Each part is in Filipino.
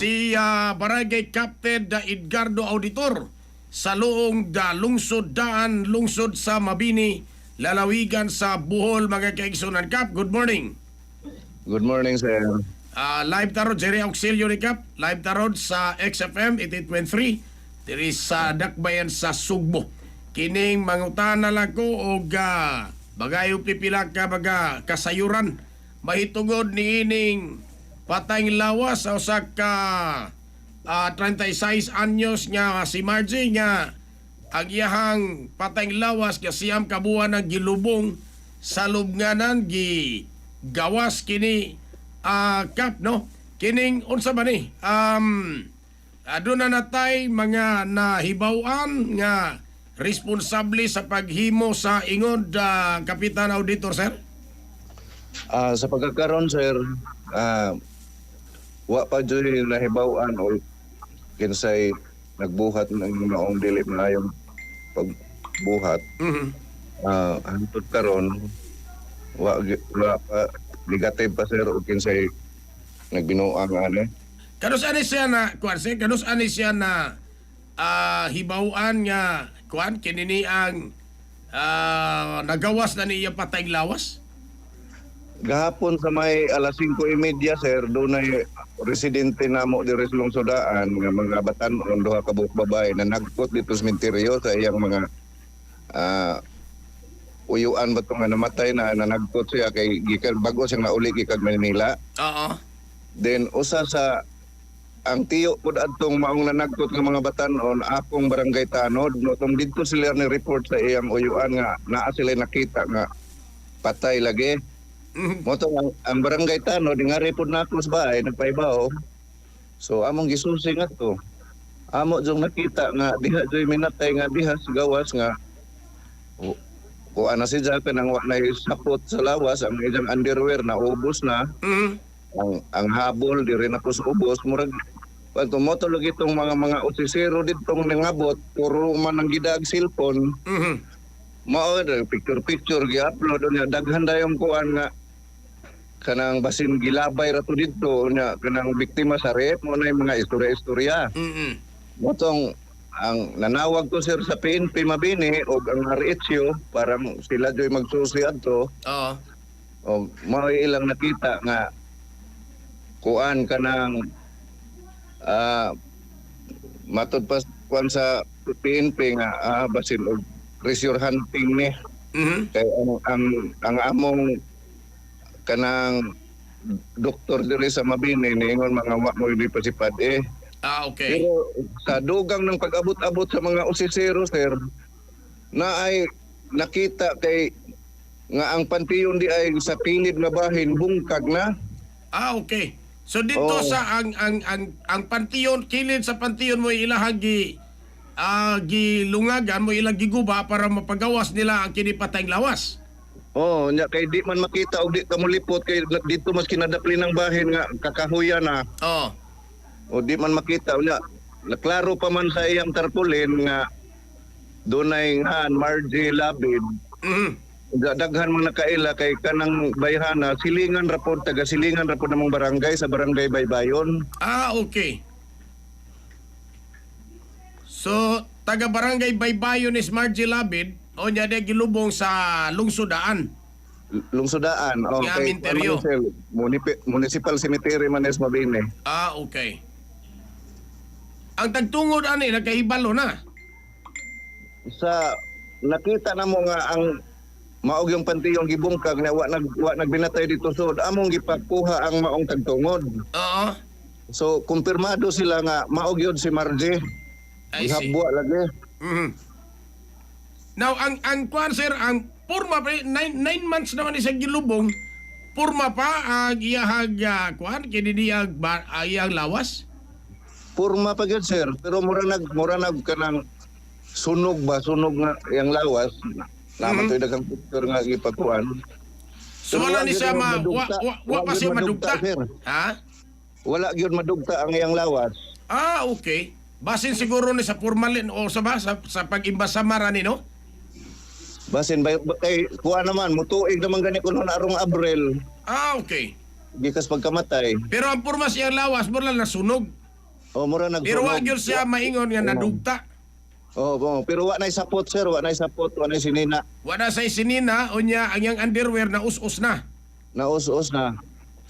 Si Barangay Captain Edgardo Auditor sa luong lungsod daan, lungsod sa Mabini, lalawigan sa Bohol, mga kaigsunan. Kap, good morning. Good morning, sir. Live tarod, Jerry Auxilio ni Kap. Live tarod sa XFM 88.3. Diri sa Dakbayan sa Sugbo. Kining mangutana lang ko o bagayo pipila ka baga kasayuran. Mahitungod ni ining patayng lawas sa usa ka 36 anyos nga si Margie nga ang iyahang patayng lawas nga siyam kabuan ng gilubong sa lubnganan gawas kini Kap, no? Kining unsa ba ni? Aduna natay mga nahibaw-an nga responsable sa paghimo sa ingod Kapitan Auditor, sir? Sa pagkakaroon, sir, wa pa dyan nahibawan o kinsay nagbuhat ng noong dili na yung pagbuhat. Hantod karon wa pa negative pa, sir, o kinsay nagbinuang Kanus ani siya na kanus ani siya na hibaw-an nga kinini ang nagawas na niya patayng lawas? Gahapon sa may alas 5:30, sir, doon ay residente namo diri sa lungsodaan nga mga batan-on, duha ka buok babae na nagput dito sa sementeryo sa iyang mga uyuan ba nga namatay na nagput siya kay gikan bago siyang nauli gikan Manila. Oo. Then usa sa ang tiyo pud adtong maong nanagkot nga mga batan-on akong barangay Tanod no tong didto sila ni report sa iyang uyuan nga naa sila nakita nga patay lagi. Moto ang barangay Tanod nga report nako sa bahay nagpaibaw. So among gisusi nga to. Amo jung nakita nga diha joy minatay nga diha sa gawas nga o ana si Japan ang wa nay sapot sa lawas ang iyang underwear na ubos na. Ang habol diri na po sa ubos murag pag tumotulog itong mga osisero ditong nangabot puro man ang gidag cellphone. Mao picture gi-upload nya daghan dayong kuan nga kanang basin gilabay ra to didto nya kanang biktima sa rape mo nay mga istorya. Motong ang nanawag to, sir, sa PNP Mabini o ang RHO parang sila joy magsusi adto. Oo. O mao ilang nakita nga kuan kanang matod pa kuan sa PNP nga basin og treasure hunting ni. Kay ang among kanang doktor diri sa Mabini niingon mga wa mo di pasipad Okay. Pero sa dugang ng pag-abot-abot sa mga osisero, sir, na ay nakita kay nga ang pantiyon di ay sa pilid nga bahin bungkag na. Okay. So dito sa ang pantiyon, kilid sa pantiyon mo ilahang gilungagan mo ilang giguba para mapagawas nila ang kinipatayng lawas. Nya kay di man makita og di ka molipot kay dito mas kinadapli ng bahin nga kakahuyan na. O di man makita nya. Naklaro pa man sa iyang tarpaulin nga dunay nga Margie Labid. Daghan man nakaila kay kanang bayhana silingan rapod taga silingan rapod namong barangay sa barangay Baybayon. Okay. So taga barangay Baybayon is Margie Labid o nya de gilubong sa lungsodaan. Lungsodaan. Okay. Minteryo. Municipal Cemetery Manes Mabini. Okay. Ang tagtungod ani nagkahibalo na. Sa nakita na mo nga ang maog yung pantiyong gibungkag na wa nagbinatay dito sud among gipagkuha ang maong tagtungod. So kumpirmado sila nga maog yun si Margie. Ihabwa lagi. Now ang kwan, sir, ang purma pa 9 months naman isang gilubong. Purma pa ang iyahag kwan kinidiyag iyang lawas. Purma pa gyud, sir, pero mura nag kanang sunog nga yang lawas. Naman to daghang picture nga gipagkuan. So wala ni siya wa pa siya madugta. Ha? Wala gyud madugta ang iyang lawas. Okay. Basin siguro ni sa formalin o sa pag-imbas sa marani, no? Basin kay kuha naman mutuig naman gani kuno na arong Abril. Okay. Gikas pagkamatay. Pero ang purma siyang lawas mo lang nasunog. O mura Pero wa nagsunog. gyud siya maingon nga nadugta. Pero wa nay sapot sir, wa nay sapot, wa nay sinina. Wala sa isinina unya ang yang underwear na us-us na. Naus-us na.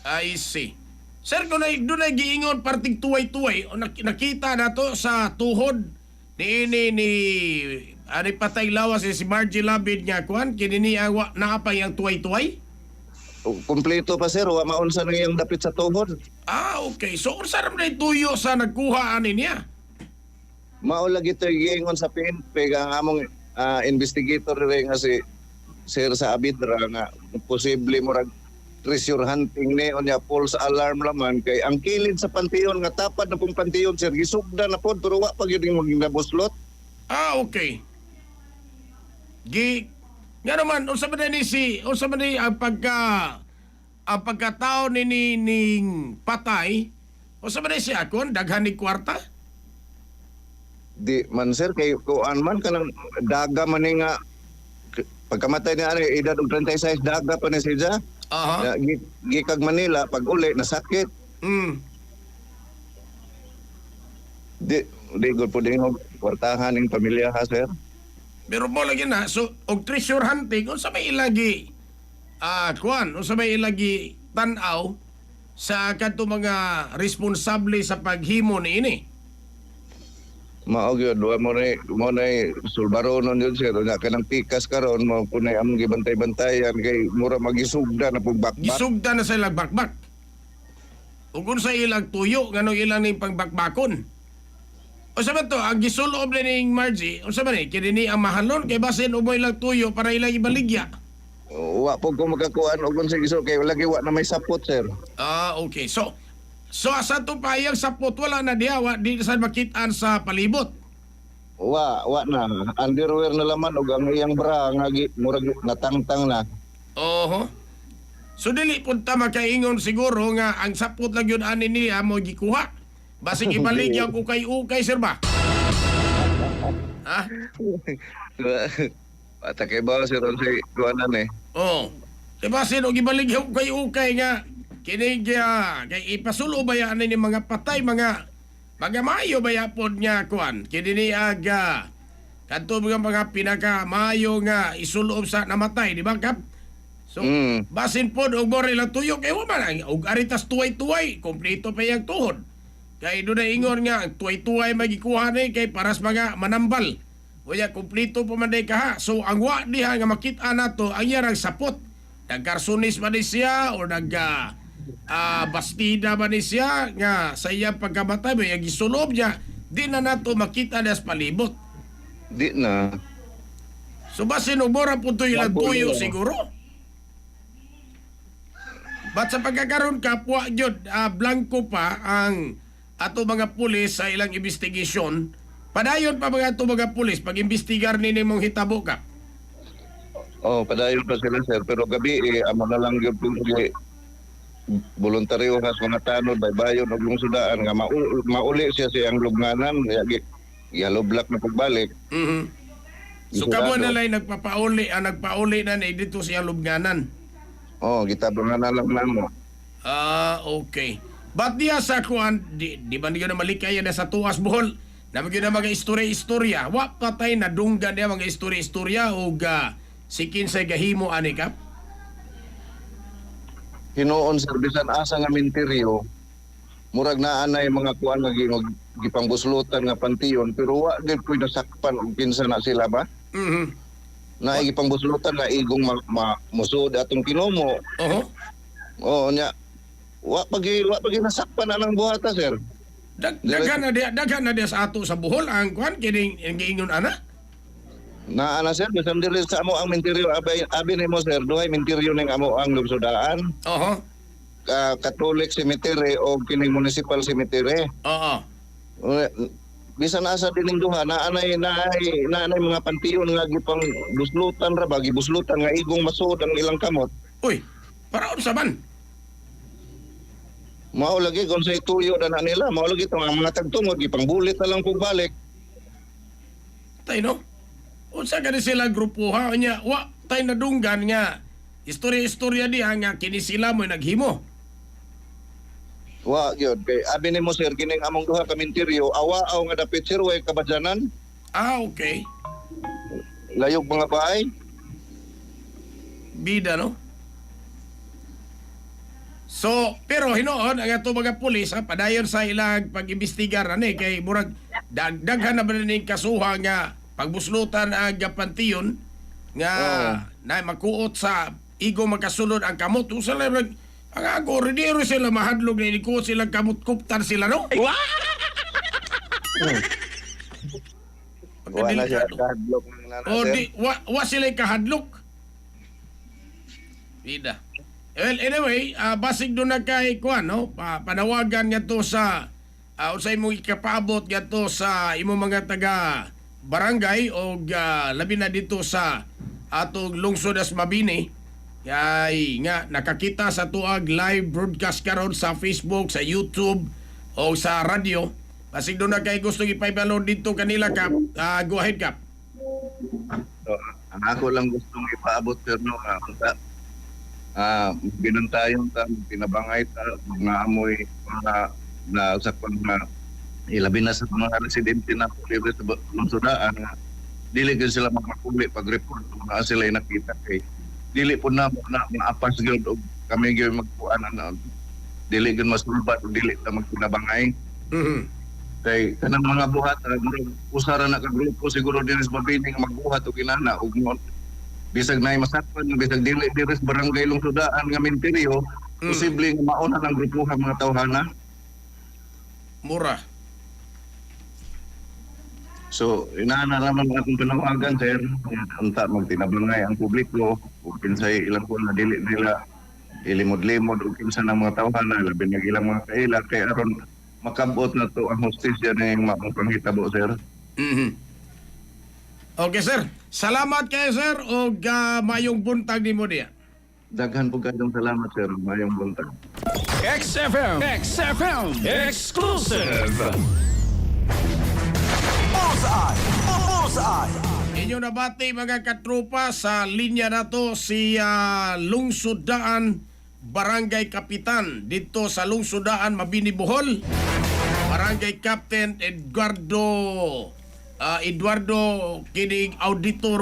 I see. Sir, kung doon ay giingon parting tuway-tuway, o nakita na to sa tuhod ni ani patay lawas si Margie Labid nga kuan kini niya naapay ang tuway-tuway. Kompleto pa sir, wa maunsa na yung dapit sa tuhod. Okay. So unsa ra man tuyo sa nagkuha ani niya? Mao lagi to giingon sa PNP ang among investigator rin nga si Sir sa Abidra nga posible mo rag treasure hunting ni unya false alarm laman kay ang kilid sa pantiyon nga tapad na pong pantiyon sir gisugda na pod pero wa pa gyud maging nabuslot. Okay. Nga naman, unsa man ni ang pagkatao ni ning patay, unsa man ni siya kon daghan ni kwarta? Di man sir kay kuan man kanang daga man ni nga pagkamatay ni ani edad og 36 daga pa ni siya. Aha. Gikag Manila pag uli nasakit. Di gud po din kwartahan ning pamilya ha sir. Pero mo lagi na, so, og treasure hunting, unsa may ilagi, unsa may ilagi tanaw sa kadto mga responsable sa paghimo ni ini? Mao gyud wa mo nay sulbaronon yun sir nya kanang pikas karon mo kunay among gibantay-bantayan kay mura magisugda na pug bakbak. Gisugda na sa ilang bakbak. Ug unsa ilang tuyo, ngano ilang ning pangbakbakon? O sa to, ang gisulob na ning Margie, o sa man kini ni ang mahalon, kay basin umoy lang tuyo para ilang ibaligya. Wa po ko makakuan og unsa gisul kay lagi wa na may sapot sir. Okay. So asa to payag sa pot, wala na diya, di sa makitaan sa palibot. Wa na underwear na laman og ang iyang bra nga murag natangtang na. Oho. So dili punta makaingon siguro nga ang sapot lang yun ani niya mo gikuha. Basig ibaligya ko ukay sir ba? Ha? Ata kay ba sir unsay kuanan eh. Oo. Diba sino gibaligya ko ukay nga kini kay ipasulo ba yan ni mga patay mga mayo ba yapon nga kuan kini ni aga kadto mga pinaka mayo nga isulob sa namatay di ba kap? So basin pod og more lang tuyo kay wa man og aritas tuway-tuway kompleto pa yang tuhod. Kay doon na ingon nga, tuway-tuway magikuha ni kay paras mga manambal. Kaya kumplito pa man ka ha. So ang wa diha nga makita na to, ang yarang sapot. Nagkarsunis man ni siya o bastida man ni siya nga sa iyang pagkamatay, may gisulob niya. Di na nato makita na sa palibot. Di na. So basin umura po to ilang tuyo siguro. Ba't sa pagkakaroon kapwa yun, blanco pa ang ato mga pulis sa ilang investigasyon, padayon pa mga pulis pag-imbestigar nini mong hitabo ka. Padayon pa sila sir pero gabi amo na lang gyud voluntaryo has mga tanod baybayon og lungsodaan nga mauli siya ang lubnganan yaloblak na pagbalik. So kamo na lang nagpapauli na dito siya lubnganan. Gitabungan na lang namo. Okay. Ba't diya sa kuan, di ba niyo na malikaya na sa tuwas buhol? Na magyo na mga istorya-istorya. Wa patay na dunggan niya mga istorya-istorya o sikin sa gahimo ani kap? Hinoon serbisan asa nga minteryo. Murag naa na mga kuan nga gipangbuslutan nga pantiyon pero wa gid koy nasakpan og kinsa na sila ba? Na gipangbuslutan nga igong musud atong kinomo. Nya wa pagi nasakpan na ng buhata sir. Daghan na dia sa ato sa buhol ang kuan kining giingon ana. Na ana sir bisan diri sa amo ang minteryo abi nimo sir duhay minteryo ning amo ang lungsodaan. Catholic Cemetery o kining municipal cemetery. Bisan asa dining duha na anay mga pantiyon nga gipang buslutan ra bagi buslutan nga igong masud ang ilang kamot. Uy, para unsa man? Mao lagi kung sa ituyo na nila, mao lagi itong mga tagtungod, ipangbulit na lang kung balik. Tay no? Unsa ka sila grupo ha? Nya, wa tay nadunggan nga. Istorya-istorya diha nga kini sila mo naghimo. Wa gyud kay abi nimo sir kining among duha ka minteryo awa-aw nga dapit sir way kabadyanan, Okay. layog mga bahay. Bida, no? So, pero hinoon, ang ato mga pulis, ha, padayon sa ilang pag-imbestigar, kay murag, daghan na ba rin kasuha nga, pagbuslutan ang gapantiyon, nga, na makuot sa igo magkasulod ang kamot. Usa lang, ang ako, riniro sila mahadlog na inikuot silang kamot, kuptan sila, no? Wa na siya Pagkadelikado. kahadlok ng nana O sir. di, wa sila kahadlok. Bida. Well, anyway, basig doon na kay Kuan, no? Panawagan nga to sa, unsay mo ikapaabot nga to sa imo mga taga barangay o labi na dito sa atong lungsod as Mabini. Kay nga nakakita sa tuag live broadcast karon sa Facebook, sa YouTube o sa radio. Basig doon na kay gusto ipaibalod dito kanila, Kap. Go ahead, Kap. So, ang ako lang gustong ipaabot sir no binantayon ta pinabangay ta mga amoy mga na sa na ilabi na sa mga residente na libre sa lungsodaan nga dili gyud sila makakuli pag report kung naa sila nakita kay dili po na maapas gyud og kami gyud magkuan na dili gyud masulbat og dili ta magpinabangay. Kay kanang mga buhat usara na ka grupo siguro dinhi sa Mabini nga magbuhat og inana ug bisag nay masakpan bisag dili sa barangay lungsodaan nga minteryo posible nga mauna ng grupuhan mga tawhana. Mura. So inaana naman akong panawagan sir unta magtinabangay ang publiko ug kinsay ilang kun na dili nila ilimod-limod ug kinsa ng mga tawhana labi na ilang mga kaila kay aron makabot na to ang hostisya na yung panghitabo sir. Okay, sir. Salamat kayo, sir. O mayong buntag ni mo diya. Daghan po kadong salamat sir mayong buntag. XFM Exclusive. Bullseye. Inyo nabati mga katropa sa linya na to si Lungsodaan Barangay Kapitan dito sa Lungsodaan Mabini Bohol. Barangay Captain Eduardo Kining Auditor